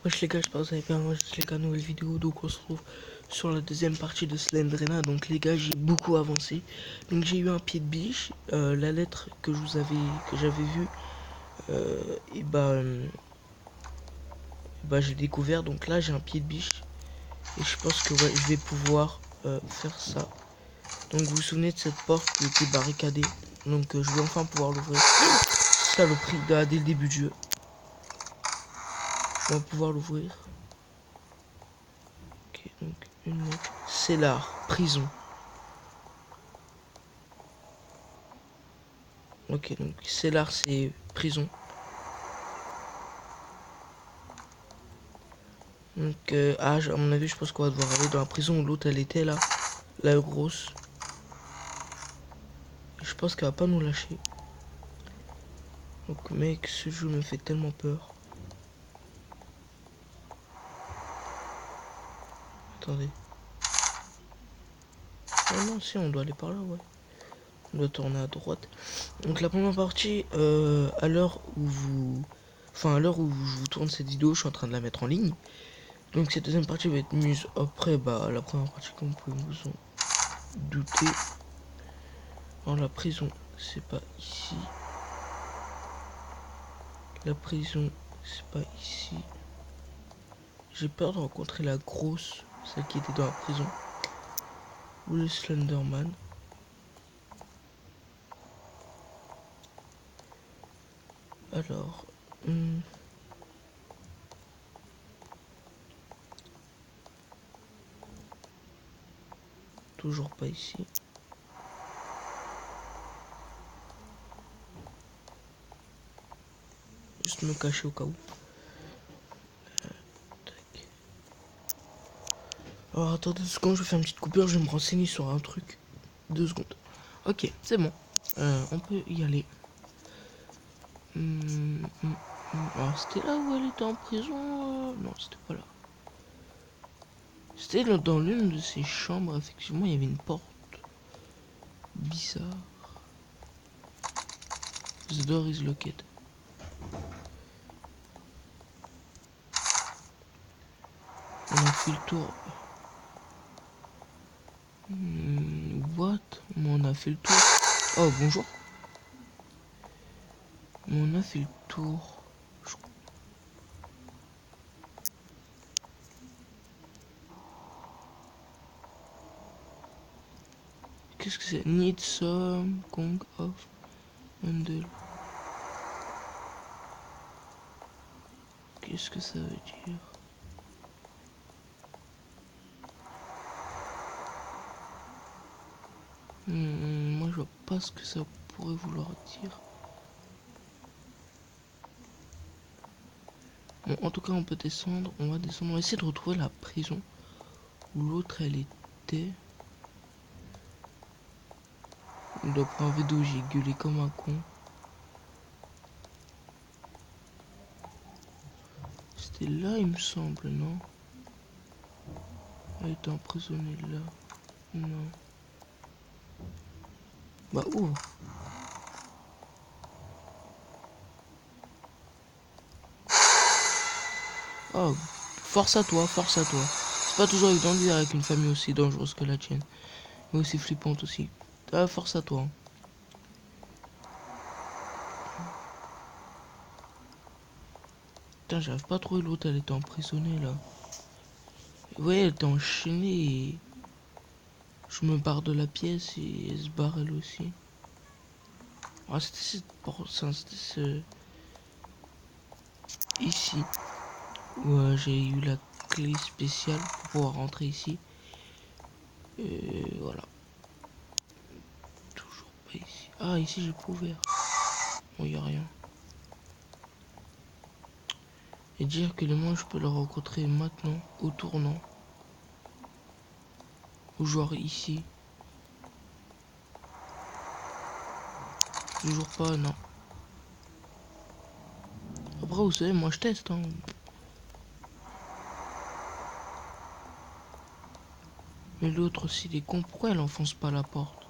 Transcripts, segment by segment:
Wesh les gars, j'espère que vous allez bien. Moi je suis les gars, nouvelle vidéo. Donc on se retrouve sur la deuxième partie de Slendrena. Donc les gars, j'ai beaucoup avancé. Donc j'ai eu un pied de biche. La lettre que j'avais vue, et bah j'ai découvert. Donc là j'ai un pied de biche. Et je pense que ouais, je vais pouvoir faire ça. Donc vous vous souvenez de cette porte qui était barricadée. Donc je vais enfin pouvoir l'ouvrir. Saloperie, dès le début du jeu. Je vais pouvoir l'ouvrir. Ok, donc une lettre. C'est l'art, prison. Ok, donc c'est l'art, c'est prison. Donc, à mon avis, je pense qu'on va devoir aller dans la prison où l'autre elle était là. La grosse. Et je pense qu'elle va pas nous lâcher. Donc, mec, ce jeu me fait tellement peur. Attendez. Oh non, si, on doit aller par là, ouais. On doit tourner à droite. Donc, la première partie, à l'heure où vous. Enfin, à l'heure où je vous tourne cette vidéo, je suis en train de la mettre en ligne. Donc, cette deuxième partie va être mise après, bah, la première partie, comme vous pouvez vous en douter. Alors, la prison, c'est pas ici. La prison, c'est pas ici. J'ai peur de rencontrer la grosse, celle qui était dans la prison. Ou le Slenderman. Alors. Toujours pas ici. Juste me cacher au cas où. Tac. Alors attendez 2 secondes, je vais faire une petite coupure, je vais me renseigner sur un truc. 2 secondes. Ok, c'est bon. On peut y aller. Alors c'était là où elle était en prison. Non, c'était pas là. C'était dans l'une de ces chambres, effectivement, il y avait une porte. Bizarre. The door is locked. On a fait le tour. What? On a fait le tour. Oh, bonjour. On a fait le tour. Qu'est-ce que c'est? Need some Kong of Handle. Qu'est-ce que ça veut dire? Moi je vois pas ce que ça pourrait vouloir dire. Bon, en tout cas on peut descendre, on va descendre, on va essayer de retrouver la prison où l'autre elle était. D'après un vidéo j'ai gueulé comme un con. C'était là il me semble, non? Elle était emprisonnée là. Non. Bah ouvre. Oh, force à toi, force à toi. C'est pas toujours évident de vivre avec une famille aussi dangereuse que la tienne. Mais aussi flippante aussi. Ah, force à toi. Putain, j'arrive pas à trouver l'autre, elle était emprisonnée là. Ouais, elle était enchaînée et... Je me barre de la pièce et elle se barre elle aussi. Ah, c'était cette porte, c'était ici où j'ai eu la clé spéciale pour pouvoir rentrer ici. Et voilà. Toujours pas ici. Ah, ici j'ai pas ouvert. Bon, y a rien. Et dire que les moi je peux le rencontrer maintenant au tournant. Ou genre ici. Toujours pas, non. Après vous savez, moi je teste hein. Mais l'autre aussi il est con, pourquoi elle enfonce pas la porte?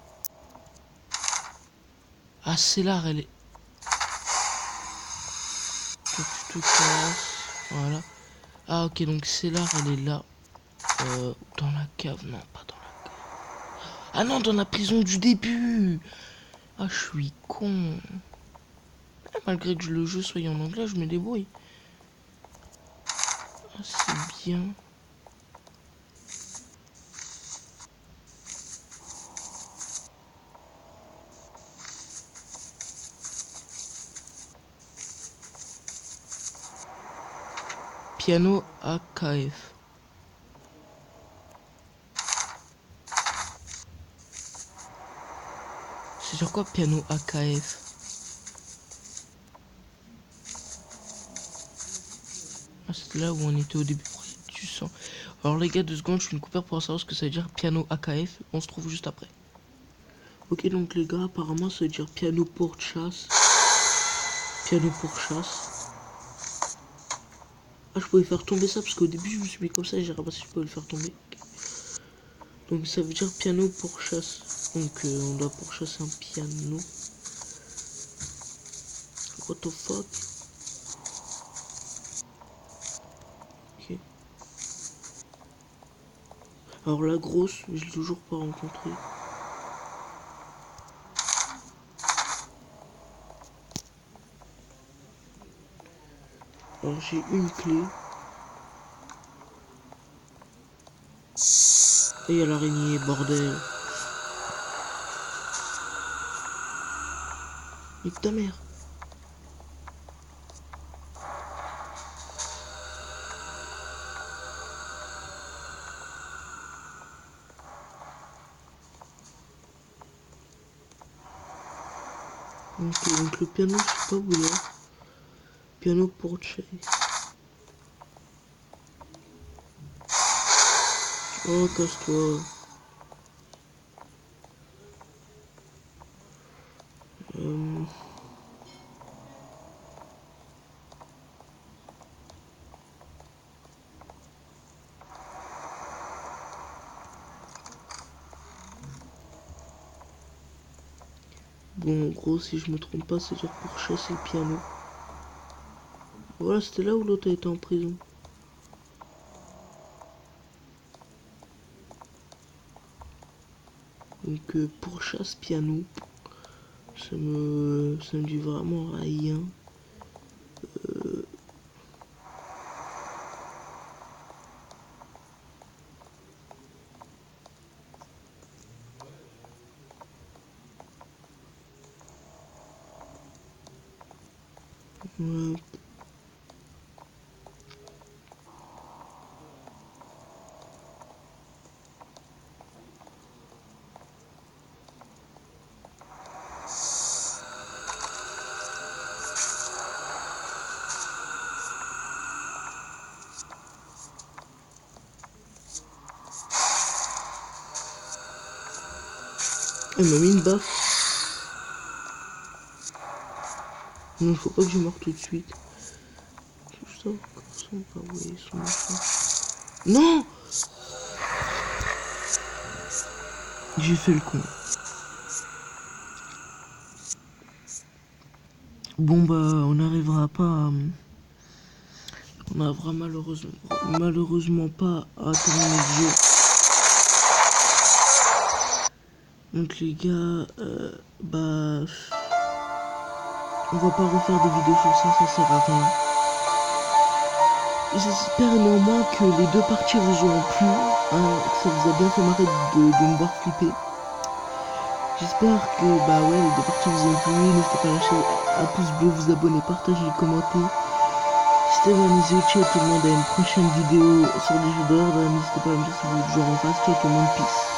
Ah c'est là, elle est... Toi tu te casses. Voilà. Ah ok, donc c'est là, elle est là. Dans la cave, non, pas dans la cave. Ah non, dans la prison du début. Ah, je suis con. Malgré que le jeu soit en anglais, je me débrouille. Ah, c'est bien. Piano AKF. C'est sur quoi piano AKF? Ah, c'était là où on était au début. Tu sens. Alors les gars, 2 secondes, je fais une coupure pour savoir ce que ça veut dire piano AKF. On se trouve juste après. Ok, donc les gars, apparemment ça veut dire piano pour chasse. Piano pour chasse. Ah, je pouvais faire tomber ça parce qu'au début je me suis mis comme ça et j'ai ramassé, je pouvais le faire tomber. Okay. Donc ça veut dire piano pour chasse. Donc on doit pourchasser un piano. What the fuck? Ok. Alors la grosse, je l'ai toujours pas rencontrée. Alors j'ai une clé. Et il y a l'araignée, bordel. Nique ta mère. Ok, donc le piano, je sais pas où il est. Piano pour chase. Oh, casse-toi. Bon, en gros, si je me trompe pas, c'est dire pour chasser le piano. Voilà, c'était là où l'autre a été en prison. Donc, pour chasse piano, ça me dit vraiment rien. Ouais. Elle m'a mis une baffe. Non, faut pas que je meure tout de suite. Tout ça, comme ça, on va envoyer son machin. Non! J'ai fait le con. Bon bah on n'arrivera pas à... On n'arrivera malheureusement pas à terminer le jeu. Donc les gars, bah... On va pas refaire des vidéos sur ça, ça sert à rien. J'espère néanmoins que les 2 parties vous auront plu, hein, que ça vous a bien fait marrer de me voir flipper. J'espère que bah ouais, les 2 parties vous ont plu, n'hésitez pas à lâcher un pouce bleu, vous abonner, partager, commenter. C'était Vanizio, tout le monde à une prochaine vidéo sur les jeux d'ordre, n'hésitez pas à me dire si vous voulez que je refasse, tout le monde, peace.